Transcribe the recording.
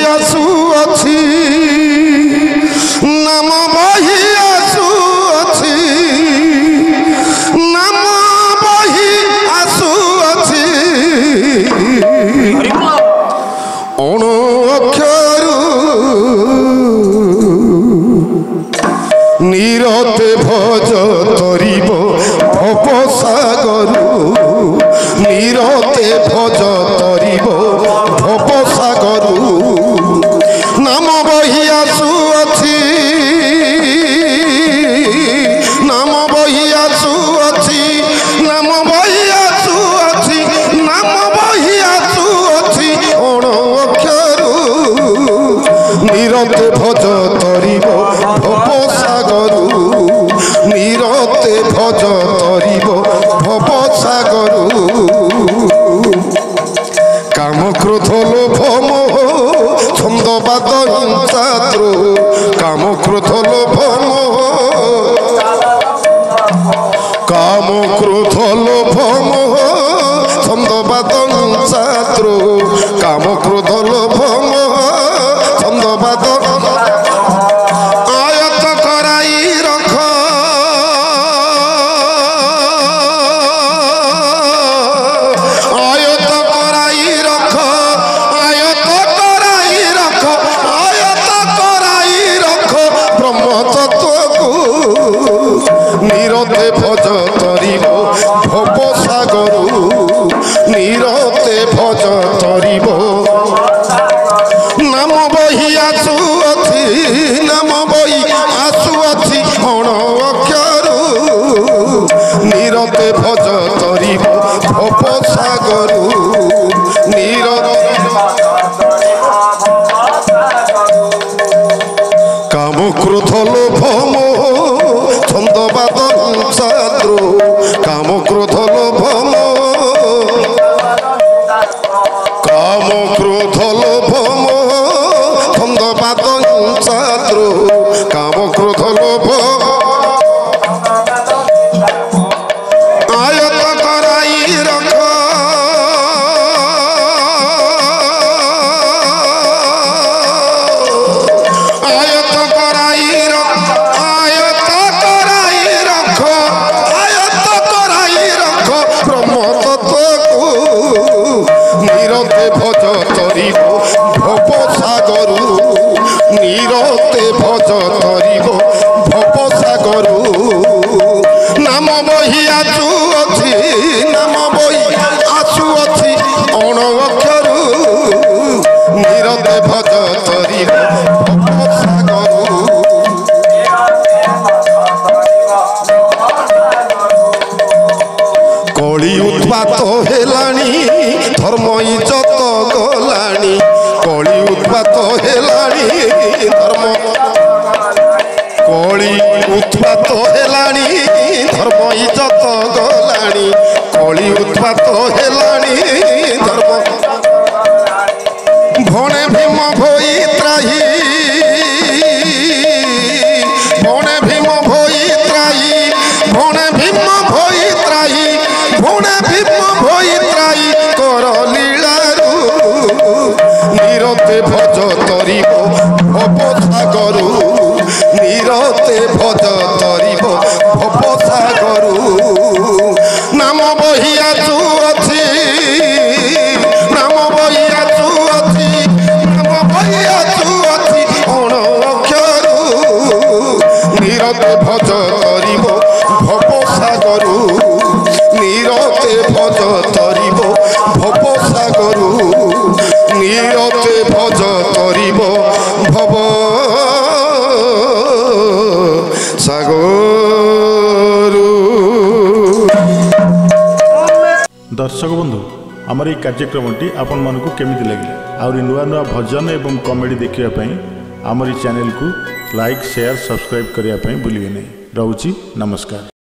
आसुअछि नाम बही आसुअछि नाम बही आसुअछि अण अक्षर नीरते भज तरिब भवसागर नीरते भज तरिब भवसागर नाम बही आसुअछि नाम बही आसुअछि नाम बही आसुअछि नाम बही आसुअछि अण अक्षर नीरते भज तरिब भवसागर नीरते भज तरिब भवसागर काम क्रोध लोभ मोह छंदबाद हिंसाद्र काम क्रोध लोभ मोह काम क्रोध लोभ मोह छंदबाद हिंसाद्र काम क्रोध लोभ मोह छंदबाद आयत कराई रख आयत कराई रख आयत कराई रख आयत कराई रख ब्रह्म तत्व को नीरते भज तरिब भवसागर नीरते भज तरिब नाम बही आसुअछि नाम बही आसुअछि अण अक्षर नीरते भज तरिब भवसागर नीरते काम क्रोध लोभ मोह छंदबाद हिंसाद्र काम क्रोध लोभ मोह काम क्रोध लोभ मोह छंदबाद हिंसाद्र काम क्रोध लोभ आयत कराई रख आयत कराई रख आयत कराई रख आयत कराई रख ब्रह्म तत्व को नीरते भज तरिब भवसागर नीरते भज तरिब भवसागर नाम बही आसुअछि नाम बही आसुअछि अण अक्षर नीरते भज तरिब भवसागर कली उत्पात हेलाणी धर्म इज्जत गलाणी कली उत्पात हेलाणी धर्म कली उत्पात हेलाणी धर्म इज्जत गलाणी कली उत्पात हेलाणी धर्म भणे भीम भई त्राही भणे भीम भई त्राही भणे भीम भई त्राही भणे भीम भई त्राही कर लीलारू नीरते भज तरिब भवसागर नीरते भज तरिब भवसागर नाम बही आसुअछि नाम बही आसुअछि नाम बही आसुअछि अण अक्षर नीरते भज तरिब भवसागर नीरते भज तरिब भवसागर नीरते भज तरिब भवसागर। दर्शक बंधु आमर ये कार्यक्रमटी आपण मानकु केमिति लगिला आउरी नुआ नुआ भजन एवं कॉमेडी देखिया पई आमर चैनल को लाइक शेयर सब्सक्राइब करिया पई भूलिए नहीं। रहउची नमस्कार।